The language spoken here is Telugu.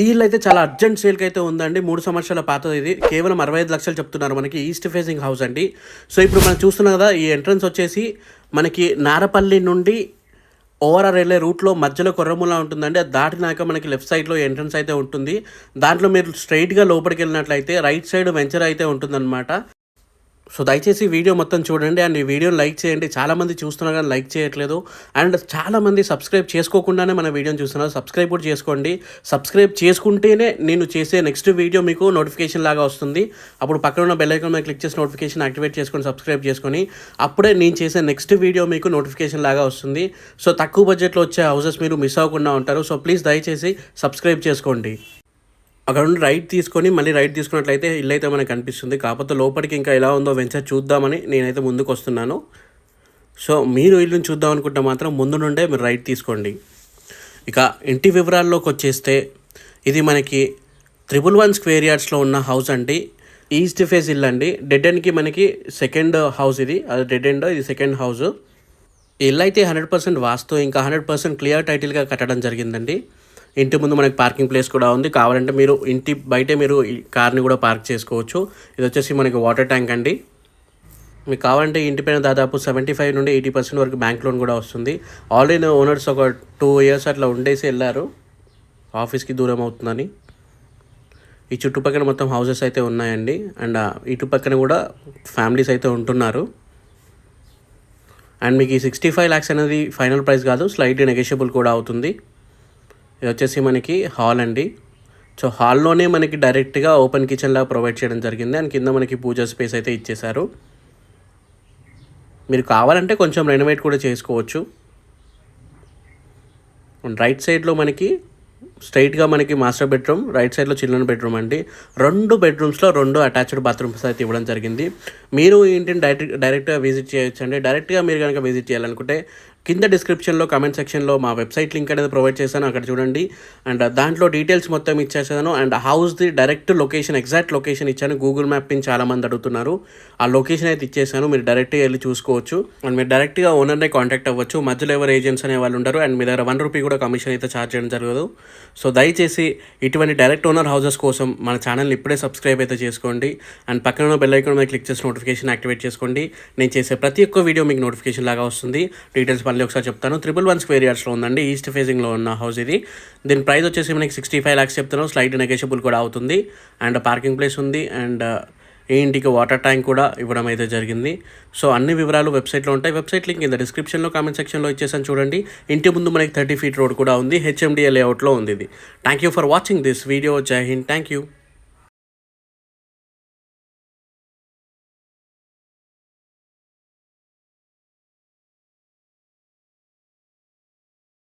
ఈ ఇల్లు అయితే చాలా అర్జెంట్ సేల్కి అయితే ఉందండి. 3 సంవత్సరాల పాతది ఇది. కేవలం 65 లక్షలు చెప్తున్నారు మనకి. ఈస్ట్ ఫేసింగ్ హౌస్ అండి. సో ఇప్పుడు మనం చూస్తున్నాం కదా, ఈ ఎంట్రన్స్ వచ్చేసి మనకి నారపల్లి నుండి ఓఆర్ఆర్ వెళ్ళే రూట్లో మధ్యలో కొర్రములా ఉంటుందండి. అది దాటినాక మనకి లెఫ్ట్ సైడ్లో ఎంట్రన్స్ అయితే ఉంటుంది. దాంట్లో మీరు స్ట్రైట్గా లోపలికి వెళ్ళినట్లయితే రైట్ సైడ్ వెంచర్ అయితే ఉంటుందన్నమాట. సో దయచేసి వీడియో మొత్తం చూడండి అండ్ ఈ వీడియోని లైక్ చేయండి. చాలామంది చూస్తున్నారు కానీ లైక్ చేయట్లేదు. అండ్ చాలామంది సబ్స్క్రైబ్ చేసుకోకుండానే మన వీడియోని చూస్తున్నారు. సబ్స్క్రైబ్ కూడా చేసుకోండి. సబ్స్క్రైబ్ చేసుకుంటేనే నేను చేసే నెక్స్ట్ వీడియో మీకు నోటిఫికేషన్ లాగా వస్తుంది. అప్పుడు పక్కన ఉన్న బెల్ ఐకాన్ మీద క్లిక్ చేసి నోటిఫికేషన్ యాక్టివేట్ చేసుకొని సబ్స్క్రైబ్ చేసుకొని అప్పుడే నేను చేసే నెక్స్ట్ వీడియో మీకు నోటిఫికేషన్ లాగా వస్తుంది. సో తక్కువ బడ్జెట్లో వచ్చే హౌసెస్ మీరు మిస్ అవ్వకుండా ఉంటారు. సో ప్లీజ్ దయచేసి సబ్స్క్రైబ్ చేసుకోండి. అక్కడ నుండి రైట్ తీసుకొని మళ్ళీ రైట్ తీసుకున్నట్లయితే ఇల్లు అయితే మనకు కనిపిస్తుంది. కాకపోతే లోపలికి ఇంకా ఎలా ఉందో వెంచర్ చూద్దామని నేనైతే ముందుకు వస్తున్నాను. సో మీరు ఇల్లుని చూద్దాం అనుకుంటే మాత్రం ముందు నుండే మీరు రైట్ తీసుకోండి. ఇక ఇంటి వివరాల్లోకి వచ్చేస్తే ఇది మనకి 111 స్క్వేర్ యార్డ్స్లో ఉన్న హౌస్ అండి. ఈస్ట్ ఫేస్ ఇల్లు అండి. డెడ్ ఎండ్కి మనకి సెకండ్ హౌస్ ఇది. అది డెడ్ ఎండ్, ఇది సెకండ్ హౌస్. ఇల్లు అయితే 100% వాస్తు, ఇంకా 100% క్లియర్ టైటిల్గా కట్టడం జరిగిందండి. ఇంటి ముందు మనకి పార్కింగ్ ప్లేస్ కూడా ఉంది. కావాలంటే మీరు ఇంటి బయటే మీరు ఈ కార్ని కూడా పార్క్ చేసుకోవచ్చు. ఇది వచ్చేసి మనకి వాటర్ ట్యాంక్ అండి. మీకు కావాలంటే ఇంటి పైన దాదాపు 75 నుండి 80% వరకు బ్యాంక్ లోన్ కూడా వస్తుంది. ఆల్రెడీ ఓనర్స్ ఒక 2 years అట్లా ఉండేసి వెళ్ళారు, ఆఫీస్కి దూరం అవుతుందని. ఈ చుట్టుపక్కల మొత్తం హౌసెస్ అయితే ఉన్నాయండి. అండ్ ఇటు పక్కన కూడా ఫ్యామిలీస్ అయితే ఉంటున్నారు. అండ్ మీకు ఈ 65 lakhs అనేది ఫైనల్ ప్రైస్ కాదు, స్లైట్ నెగోషియబుల్ కూడా అవుతుంది. ఇది వచ్చేసి మనకి హాల్ అండి. సో హాల్లోనే మనకి డైరెక్ట్గా ఓపెన్ కిచెన్ లాగా ప్రొవైడ్ చేయడం జరిగింది. అండ్ కింద మనకి పూజా స్పేస్ అయితే ఇచ్చేశారు. మీరు కావాలంటే కొంచెం రెనోవేట్ కూడా చేసుకోవచ్చు. రైట్ సైడ్లో మనకి స్ట్రైట్గా మనకి మాస్టర్ బెడ్రూమ్, రైట్ సైడ్లో చిల్డ్రన్ బెడ్రూమ్ అండి. 2 బెడ్రూమ్స్లో 2 అటాచ్డ్ బాత్రూమ్స్ అయితే ఇవ్వడం జరిగింది. మీరు ఈ ఇంటిని డైరెక్ట్గా విజిట్ చేయొచ్చు అండి. డైరెక్ట్గా మీరు కనుక విజిట్ చేయాలనుకుంటే కింద డిస్క్రిప్షన్లో కామెంట్ సెక్షన్లో మా వెబ్సైట్ లింక్ అనేది ప్రొవైడ్ చేశాను, అక్కడ చూడండి. అండ్ దాంట్లో డీటెయిల్స్ మొత్తం ఇచ్చేసాను. అండ్ హౌస్ది డైరెక్ట్ లొకేషన్, ఎగ్జాక్ట్ లొకేషన్ ఇచ్చాను. గూగుల్ మ్యాప్ పిన్ చాలామంది అడుగుతున్నారు, ఆ లొకేషన్ అయితే ఇచ్చేసాను. మీరు డైరెక్ట్గా వెళ్ళి చూసుకోవచ్చు. అండ్ మీరు డైరెక్ట్గా ఓనర్నే కాంటాక్ట్ అవ్వచ్చు. మధ్యలో ఎవరు ఏజెంట్స్ అనే వాళ్ళు ఉంటారు. అండ్ మీ దగ్గర 1 రూపీ కూడా కమిషన్ అయితే ఛార్జ్ చేయడం జరగదు. సో దయచేసి ఇటువంటి డైరెక్ట్ ఓనర్ హౌసెస్ కోసం మన ఛానల్ని ఇప్పుడే సబ్స్క్రైబ్ అయితే చేసుకోండి. అండ్ పక్కన ఉన్న బెల్ ఐకాన్ మీద క్లిక్ చేసి నోటిఫికేషన్ యాక్టివేట్ చేసుకోండి. నేను చేసే ప్రతి ఒక్క వీడియో మీకు నోటిఫికేషన్ లాగా వస్తుంది. డీటెయిల్స్ మళ్ళీ ఒకసారి చెప్తాను. 111 స్క్వేర్ యార్డ్స్లో ఉందండి. ఈస్ట్ ఫేసింగ్లో ఉన్న హౌస్ ఇది. దీని ప్రైస్ వచ్చేసి మనకి 65 lakhs చెప్తాను. స్లైట్ నెగోషియబుల్ కూడా అవుతుంది. అండ్ పార్కింగ్ ప్లేస్ ఉంది. అండ్ ఈ ఇంటికి వాటర్ ట్యాంక్ కూడా ఇవ్వడం అయితే జరిగింది. సో అన్ని వివరాలు వెబ్సైట్లో ఉంటాయి. వెబ్సైట్ లింక్ కింద డిస్క్రిప్షన్లో కామెంట్ సెక్షన్లో ఇచ్చేసాను, చూడండి. ఇంటి ముందు మనకి 30 feet రోడ్ కూడా ఉంది. HMDA లేఅవుట్లో ఉంది ఇది. Thank you for watching this video. జై హింద్. Thank you.